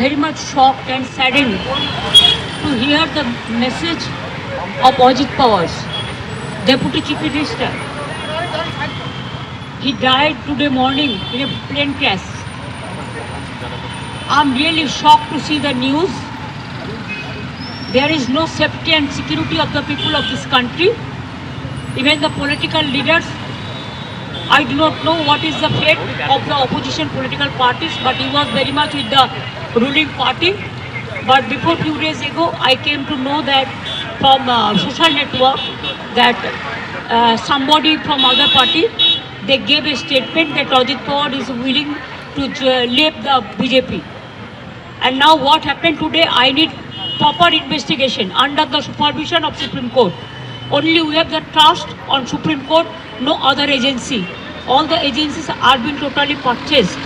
very much shocked and saddened to hear the message of Ajit Pawar, Deputy Chief Minister. He died today morning in a plane crash. I'm really shocked to see the news. There is no safety and security of the people of this country. Even the political leaders, I do not know what is the fate of the opposition political parties, but he was very much with the ruling party. But before few days ago, I came to know that from social network that somebody from other party, they gave a statement that Ajit Pawar is willing to leave the BJP. And now what happened today, I need proper investigation under the supervision of Supreme Court. Only we have the trust on Supreme Court, no other agency. All the agencies are being totally purchased.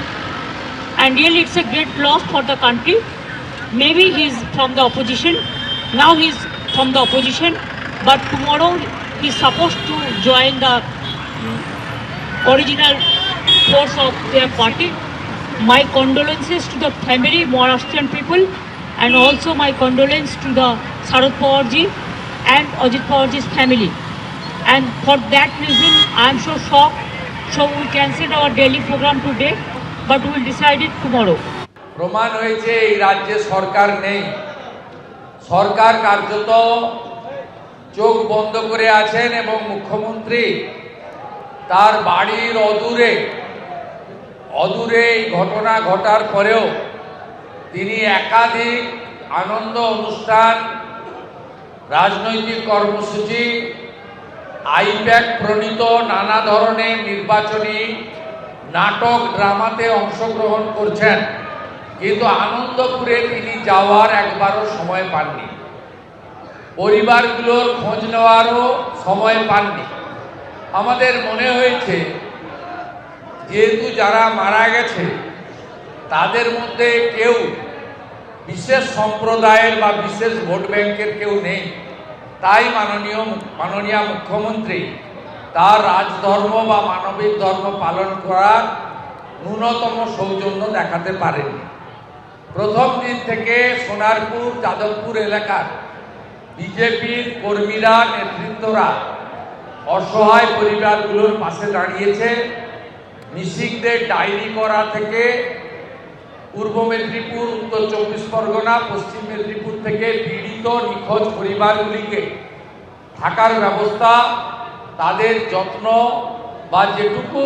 And really it's a great loss for the country. Maybe he is from the opposition. Now he is from the opposition. But tomorrow he is supposed to join the original force of their party. My condolences to the family, Maharashtrian people, and also my condolence to the Sharad Pawar ji and Ajit Pawar ji's family. And for that reason, I am so shocked. So we cancelled our daily program today, but we will decide it tomorrow. প্রমাণ হয়েছে এই রাজ্যে সরকার নেই। সরকার কার্যত চোখ বন্ধ করে আছেন এবং মুখ্যমন্ত্রী তার বাড়ির অদূরে এই ঘটনা ঘটার পরেও তিনি একাধিক আনন্দ অনুষ্ঠান, রাজনৈতিক কর্মসূচি, আইপ্যাক প্রণীত নানা ধরনের নির্বাচনী নাটক ড্রামাতে অংশগ্রহণ করছেন, কিন্তু আনন্দপুরে তিনি যাওয়ার একবারও সময় পাননি, পরিবারগুলোর খোঁজ নেওয়ারও সময় পাননি। আমাদের মনে হয়েছে যেহেতু যারা মারা গেছে তাদের মধ্যে কেউ বিশেষ সম্প্রদায়ের বা বিশেষ ভোট ব্যাংকের কেউ নেই, তাই মাননীয় মুখ্যমন্ত্রী তার রাজধর্ম বা মানবিক ধর্ম পালন করার ন্যূনতম সৌজন্য দেখাতে পারেননি। প্রথম দিন থেকে সোনারপুর, যাদবপুর এলাকার বিজেপির কর্মীরা, নেতৃত্বরা অসহায় পরিবারগুলোর পাশে দাঁড়িয়েছে। মিসিংদের ডায়েরি করা থেকে পূর্ব মেদিনীপুর, উত্তর 24 পরগনা, পশ্চিম মেদিনীপুর থেকে পীড়িত নিখোঁজ পরিবারগুলিকে থাকার ব্যবস্থা, তাদের যত্ন বা যেটুকু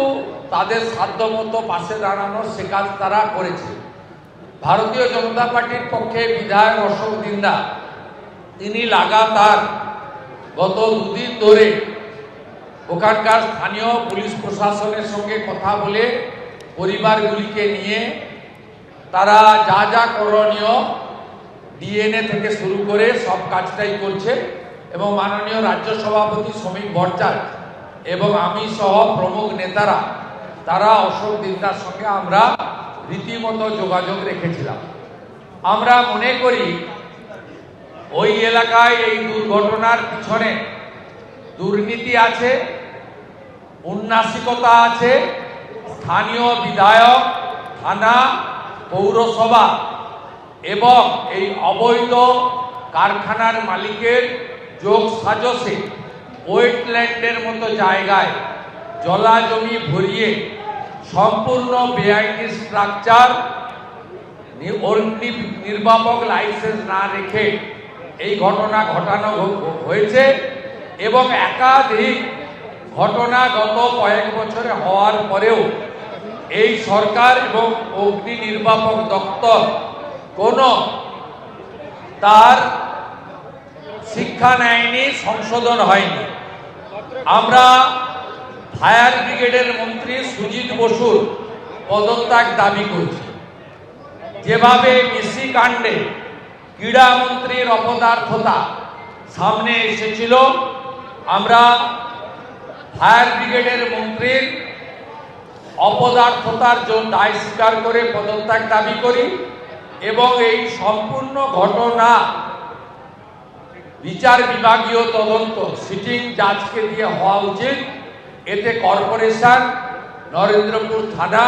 তাদের সাধ্যমতো পাশে দাঁড়ানোর সে কাজ তারা করেছে। ভারতীয় জনতা পার্টির পক্ষে বিধায়ক অশোক দিন্দা তিনি লাগাতার গত দুদিন ধরে ওখানকার স্থানীয় পুলিশ প্রশাসনের সঙ্গে কথা বলে পরিবারগুলিকে নিয়ে তারা যা যা করণীয় ডিএনএ থেকে শুরু করে সব কাজটাই করছে এবং মাননীয় রাজ্য সভাপতি শ্রমিক ভট্টাচার্য এবং আমি সহ প্রমুখ নেতারা তারা অশোক দিন্দার সঙ্গে আমরা রীতিমতো যোগাযোগ রেখেছিলাম। আমরা মনে করি ওই এলাকায় এই দুর্ঘটনার পিছনে দুর্নীতি আছে, উন্নাসিকতা আছে, স্থানীয় বিধায়ক, থানা, পৌরসভা এবং এই অবৈধ কারখানার মালিকের যোগ সাজসে ওয়েটল্যান্ডের মতো জায়গায় জলা জমি ভরিয়ে সম্পূর্ণ বেআইনি স্ট্রাকচার, নির্বাপক লাইসেন্স না রেখে এই ঘটনা ঘটানো হয়েছে এবং একাধিক ঘটনা গত কয়েক বছরে হওয়ার পরেও এই সরকার এবং অগ্নি নির্বাপক দপ্তর কোনো তার শিক্ষা নেয়নি, সংশোধন হয়নি। আমরা ফায়ার ব্রিগেডের মন্ত্রী সুজিত বসুর পদত্যাগ দাবি করছি। যেভাবে মিসি কাণ্ডে ক্রীড়ামন্ত্রীর অপদার্থতা সামনে এসেছিল, আমরা ফায়ার ব্রিগেডের মন্ত্রীর অপদার্থতার জন্য দায় স্বীকার করে পদত্যাগ দাবি করি এবং এই সম্পূর্ণ ঘটনা বিচার বিভাগীয় তদন্ত সিটিং জাজকে দিয়ে হওয়া উচিত। এতে কর্পোরেশন, নরেন্দ্রপুর থানা,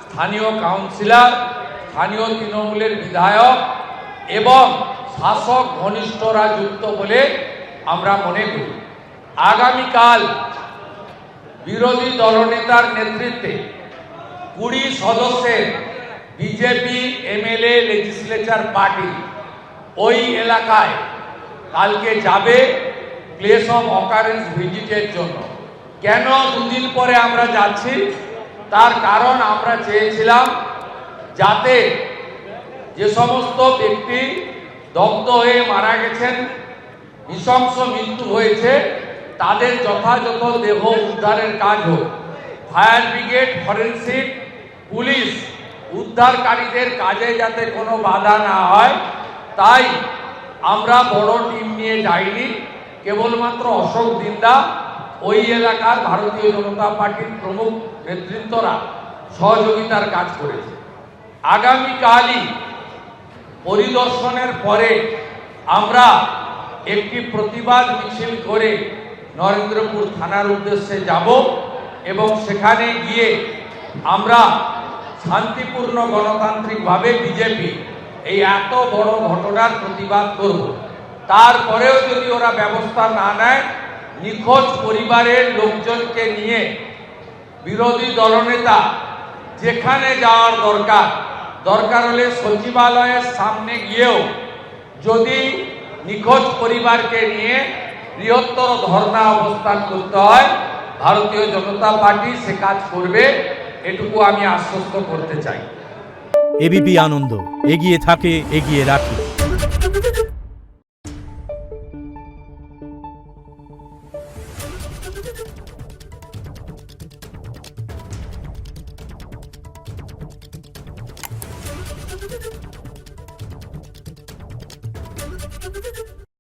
স্থানীয় কাউন্সিলর, স্থানীয় তৃণমূলের বিধায়ক এবং শাসক ঘনিষ্ঠরা যুক্ত বলে আমরা মনে করি। আগামীকাল বিরোধী দলনেতার নেতৃত্বে 20 সদস্যের বিজেপি এমএলএ লেজিসলেচার পার্টি ওই এলাকায় কালকে যাবে প্লেস অফ অকারেন্স ভিজিটের জন্য। কেন দুদিন পরে আমরা যাচ্ছি, তার কারণ আমরা চেয়েছিলাম যাতে যে সমস্ত ব্যক্তি দগ্ধ হয়ে মারা গেছেন, নৃশংস মৃত্যু হয়েছে, তাদের যথাযথ দেহ উদ্ধারের কাজ হোক। ফায়ার ব্রিগেড, ফরেনসিক, পুলিশ উদ্ধারকারীদের কাজে যাতে কোনো বাধা না হয়, তাই আমরা বড় টিম নিয়ে যাইনি। কেবলমাত্র অশোক দিন্দা, ওই এলাকার ভারতীয় জনতা পার্টির প্রমুখ নেতৃত্বরা সহযোগিতার কাজ করেছে। আগামীকালই পরিদর্শনের পরে আমরা একটি প্রতিবাদ মিছিল করে নরেন্দ্রপুর থানার উদ্দেশ্যে যাব এবং সেখানে গিয়ে আমরা শান্তিপূর্ণ গণতান্ত্রিকভাবে বিজেপি এই এত বড় ঘটনার প্রতিবাদ করব। তারপরেও যদি ওরা ব্যবস্থা না নেয়, নিখোঁজ পরিবারের লোকজনকে নিয়ে বিরোধী দলনেতা যেখানে যাওয়ার দরকার হলে সচিবালয়ের সামনে গিয়েও যদি নিখোঁজ পরিবারকে নিয়ে বৃহত্তর ধর্ণা অবস্থান করতে হয়, ভারতীয় জনতা পার্টি সে কাজ করবে, এটুকু আমি আশ্বস্ত করতে চাই। এবিপি আনন্দ, এগিয়ে থাকে, এগিয়ে রাখে।